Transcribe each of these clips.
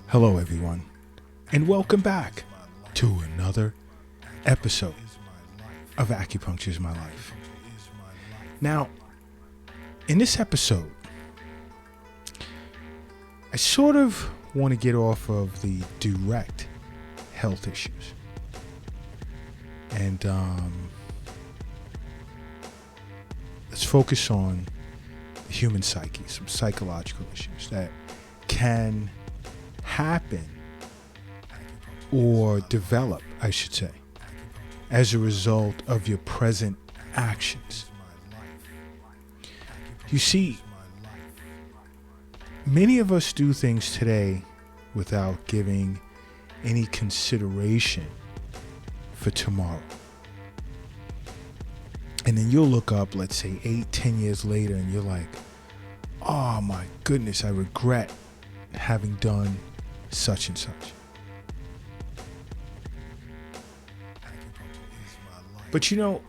Hello, everyone, and welcome back to another episode of Acupuncture is My Life. Now, in this episode, I sort of want to get off of the direct health issues and let's focus on the human psyche, some psychological issues that can happen or develop, I should say, as a result of your present actions. You see, many of us do things today without giving any consideration for tomorrow. And then you'll look up, let's say 8-10 years later, and you're like, oh my goodness, I regret having done such and such. But you know,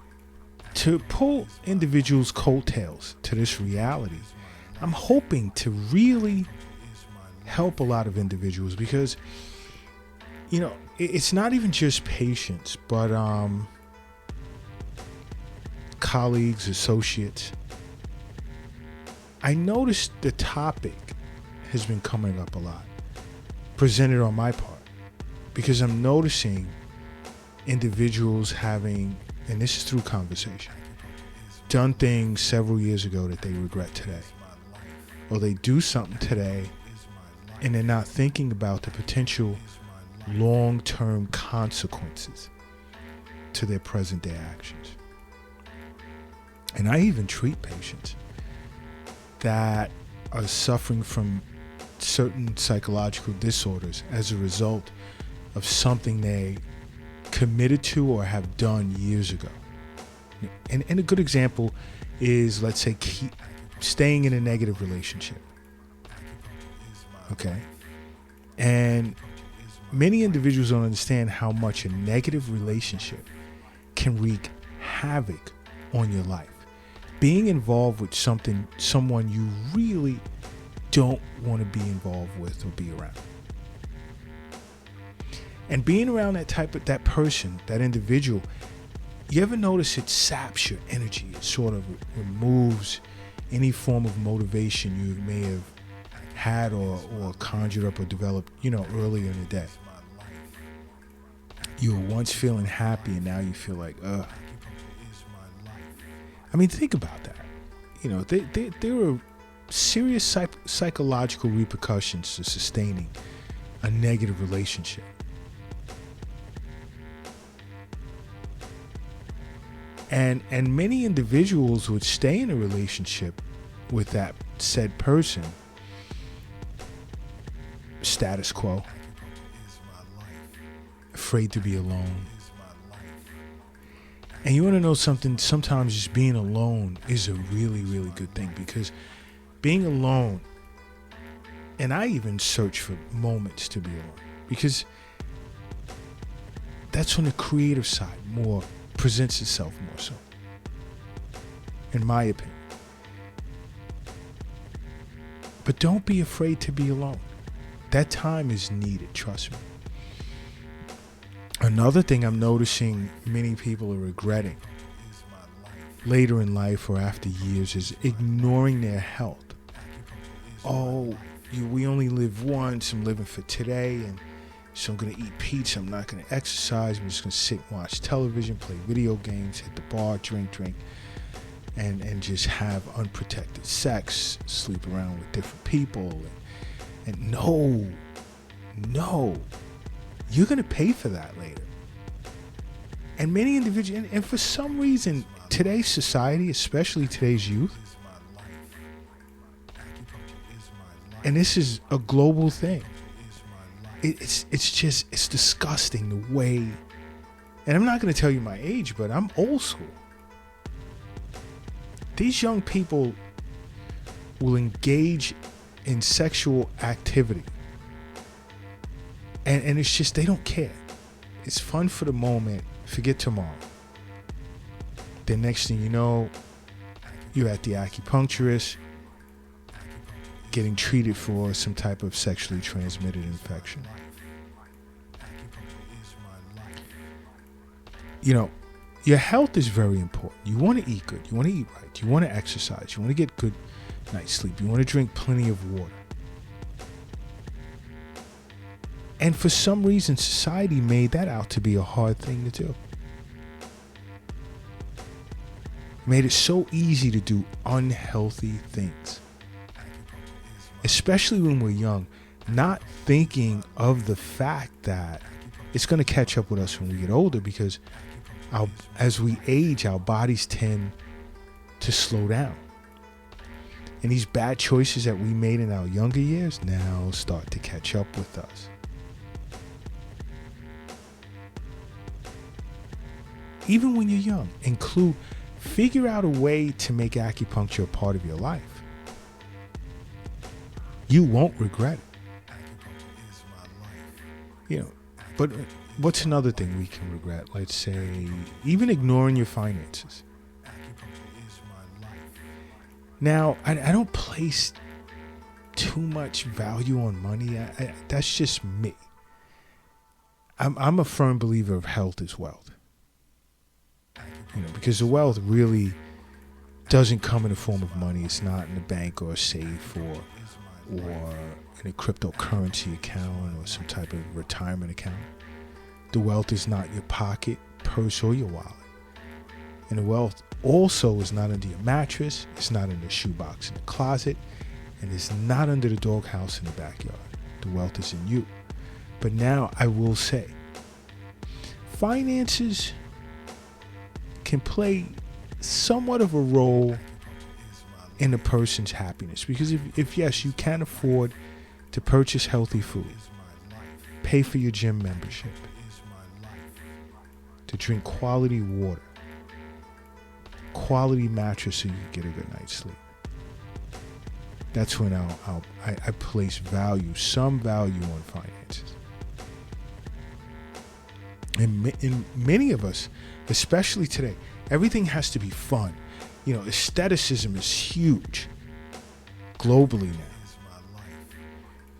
to pull individuals' coattails to this reality, I'm hoping to really help a lot of individuals because, you know, it's not even just patients, but colleagues, associates. I noticed the topic has been coming up a lot, presented on my part, because I'm noticing individuals having, and this is through conversation, done things several years ago that they regret today. Or they do something today and they're not thinking about the potential long-term consequences to their present-day actions. And I even treat patients that are suffering from certain psychological disorders as a result of something they committed to or have done years ago. And a good example is, let's say, staying in a negative relationship. Okay? And many individuals don't understand how much a negative relationship can wreak havoc on your life. Being involved with someone you really don't want to be involved with or be around. And being around that person, that individual, you ever notice it saps your energy? It sort of removes any form of motivation you may have had or conjured up or developed, earlier in the day. You were once feeling happy and now you feel like, ugh. I mean, think about that. There are serious psychological repercussions to sustaining a negative relationship. And many individuals would stay in a relationship with that said person, status quo, afraid to be alone. And you want to know something? Sometimes just being alone is a really, really good thing, because being alone, and I even search for moments to be alone, because that's when the creative side more presents itself more so, in my opinion. But don't be afraid to be alone. That time is needed, trust me. Another thing I'm noticing many people are regretting later in life or after years is ignoring their health. Oh, we only live once, I'm living for today, and so I'm going to eat pizza, I'm not going to exercise, I'm just going to sit and watch television, play video games, hit the bar, drink, and just have unprotected sex, sleep around with different people. And no, you're going to pay for that later. And many individuals, and for some reason, today's society, especially today's youth, and this is a global thing, it's disgusting the way, and I'm not going to tell you my age, but I'm old school. These young people will engage in sexual activity, and it's just, they don't care. It's fun for the moment, forget tomorrow. The next thing you know, you're at the acupuncturist, getting treated for some type of sexually transmitted infection. You know, your health is very important. You want to eat good. You want to eat right. You want to exercise. You want to get good night's sleep. You want to drink plenty of water. And for some reason, society made that out to be a hard thing to do. Made it so easy to do unhealthy things. Especially when we're young, not thinking of the fact that it's going to catch up with us when we get older, because as we age, our bodies tend to slow down. And these bad choices that we made in our younger years now start to catch up with us. Even when you're young, figure out a way to make acupuncture a part of your life. You won't regret it. You know, but what's another thing we can regret? Let's say even ignoring your finances. Now, I don't place too much value on money. That's just me. I'm a firm believer of health is wealth. You know, because the wealth really doesn't come in the form of money. It's not in the bank or a safe or in a cryptocurrency account or some type of retirement account. The wealth is not your pocket, purse, or your wallet. And the wealth also is not under your mattress. It's not in the shoebox in the closet. And it's not under the doghouse in the backyard. The wealth is in you. But now I will say, finances can play somewhat of a role in a person's happiness, because if yes, you can afford to purchase healthy food, pay for your gym membership, to drink quality water, quality mattress so you can get a good night's sleep, that's when I place some value on finances. And many of us, especially today, everything has to be fun. You know, aestheticism is huge globally now.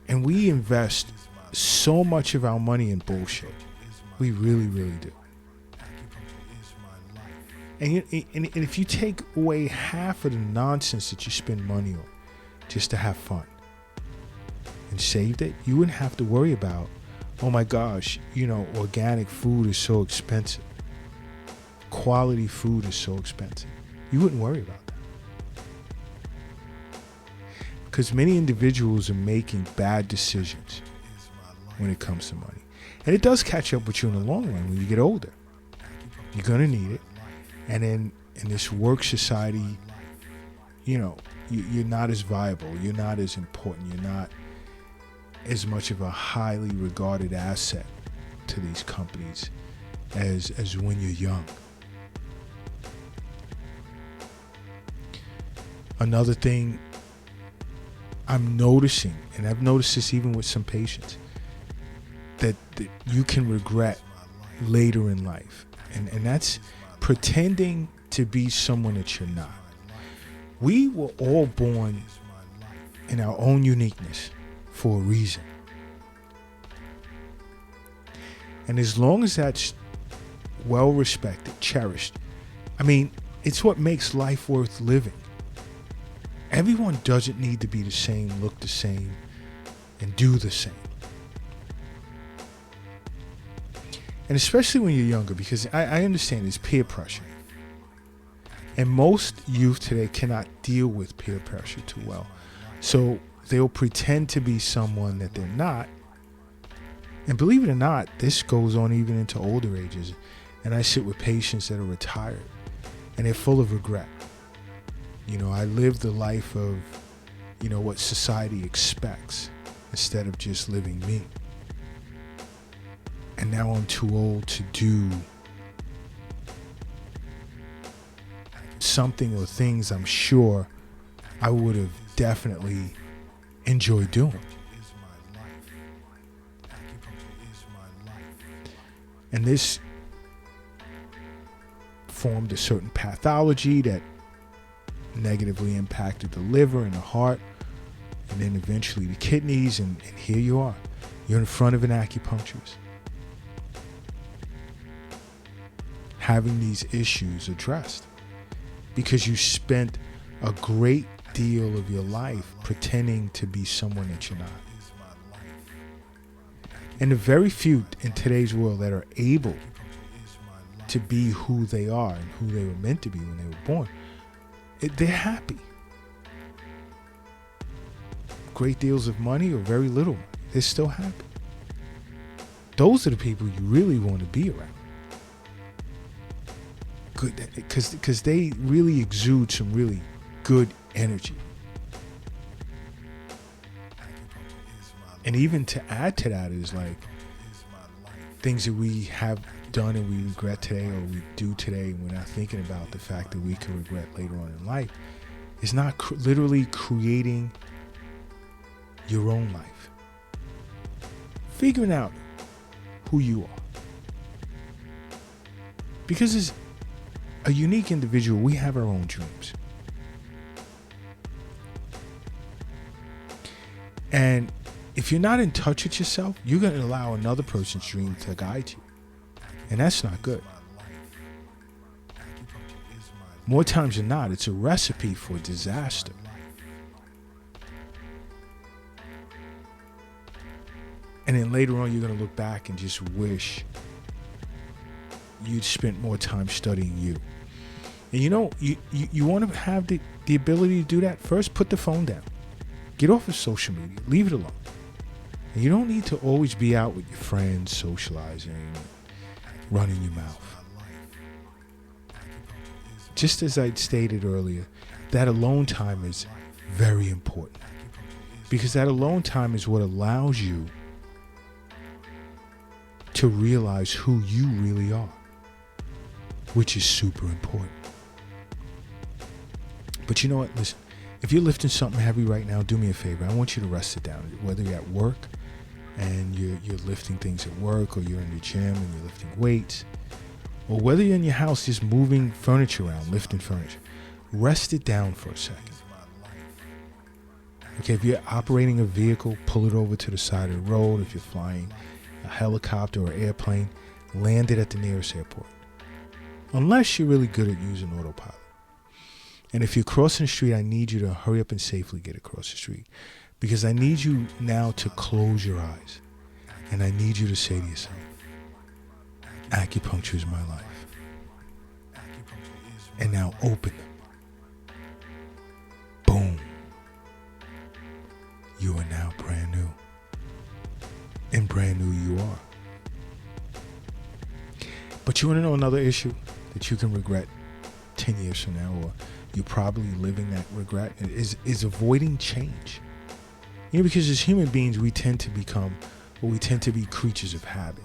And we invest so much of our money in bullshit. We really, really do. And if you take away half of the nonsense that you spend money on just to have fun and saved it, you wouldn't have to worry about, oh my gosh, you know, organic food is so expensive. Quality food is so expensive. You wouldn't worry about that. Because many individuals are making bad decisions when it comes to money. And it does catch up with you in the long run when you get older. You're going to need it. And then in this work society, you know, you're not as viable. You're not as important. You're not as much of a highly regarded asset to these companies as when you're young. Another thing I'm noticing, and I've noticed this even with some patients, that you can regret later in life. And that's pretending to be someone that you're not. We were all born in our own uniqueness for a reason. And as long as that's well respected, cherished, I mean, it's what makes life worth living. Everyone doesn't need to be the same, look the same, and do the same. And especially when you're younger, because I understand it's peer pressure. And most youth today cannot deal with peer pressure too well. So they'll pretend to be someone that they're not. And believe it or not, this goes on even into older ages. And I sit with patients that are retired, and they're full of regret. You know, I live the life of, you know, what society expects instead of just living me. And now I'm too old to do something or things I'm sure I would have definitely enjoyed doing. And this formed a certain pathology that negatively impacted the liver and the heart and then eventually the kidneys, and here you are. You're in front of an acupuncturist, having these issues addressed because you spent a great deal of your life pretending to be someone that you're not. And the very few in today's world that are able to be who they are and who they were meant to be when they were born, they're happy. Great deals of money or very little money, they're still happy. Those are the people you really want to be around. Good, because they really exude some really good energy. And even to add to that is like things that we have done and we regret today, or we do today, and we're not thinking about the fact that we could regret later on in life, is not literally creating your own life. Figuring out who you are. Because as a unique individual, we have our own dreams. And if you're not in touch with yourself, you're going to allow another person's dream to guide you. And that's not good. More times than not, it's a recipe for disaster. And then later on, you're going to look back and just wish you'd spent more time studying you. And you know, you want to have the ability to do that. First, put the phone down. Get off of social media. Leave it alone. And you don't need to always be out with your friends, socializing, running your mouth. Just as I stated earlier, that alone time is very important. Because that alone time is what allows you to realize who you really are, which is super important. But you know what? Listen, if you're lifting something heavy right now, do me a favor. I want you to rest it down. Whether you're at work and you're lifting things at work, or you're in the gym and you're lifting weights, or whether you're in your house just moving furniture around, lifting furniture, rest it down for a second. Okay, if you're operating a vehicle, pull it over to the side of the road. If you're flying a helicopter or airplane, land it at the nearest airport. Unless you're really good at using autopilot. And if you're crossing the street, I need you to hurry up and safely get across the street. Because I need you now to close your eyes. And I need you to say to yourself, acupuncture is my life. And now open them. Boom. You are now brand new. And brand new you are. But you want to know another issue that you can regret 10 years from now, or you're probably living that regret, is avoiding change. You know, because as human beings, we tend to be creatures of habit.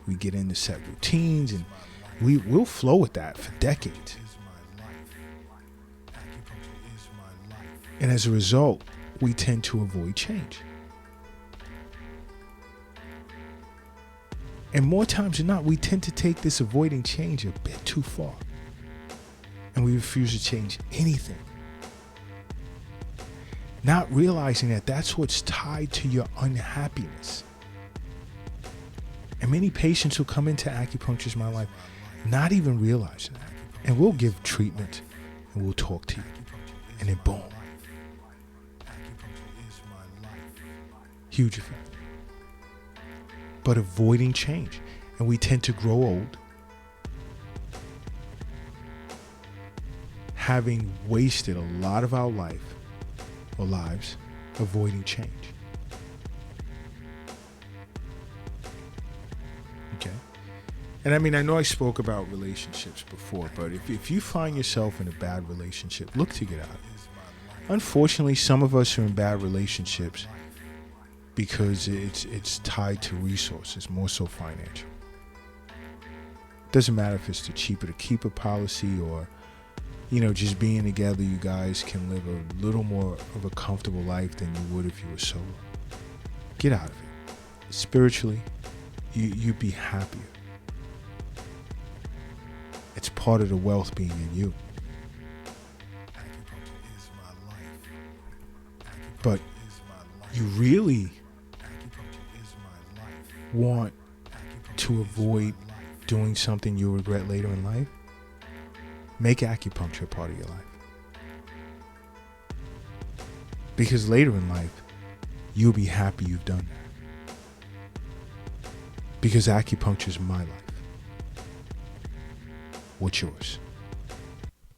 We get into set routines, and we'll flow with that for decades. And as a result, we tend to avoid change. And more times than not, we tend to take this avoiding change a bit too far. And we refuse to change anything. Not realizing that that's what's tied to your unhappiness. And many patients who come into Acupuncture is my life, not even realizing that. And we'll give treatment and we'll talk to you. And then boom. Huge effect. But avoiding change. And we tend to grow old, having wasted a lot of our life or lives avoiding change. Okay? And I mean, I know I spoke about relationships before, but if you find yourself in a bad relationship, look to get out of it. Unfortunately, some of us are in bad relationships because it's tied to resources, more so financial. Doesn't matter if it's the cheaper to keep a policy, or just being together, you guys can live a little more of a comfortable life than you would if you were solo. Get out of it. Spiritually, you'd be happier. It's part of the wealth being in you. But you really want to avoid doing something you'll regret later in life, make acupuncture a part of your life. Because later in life, you'll be happy you've done that. Because acupuncture is my life. What's yours?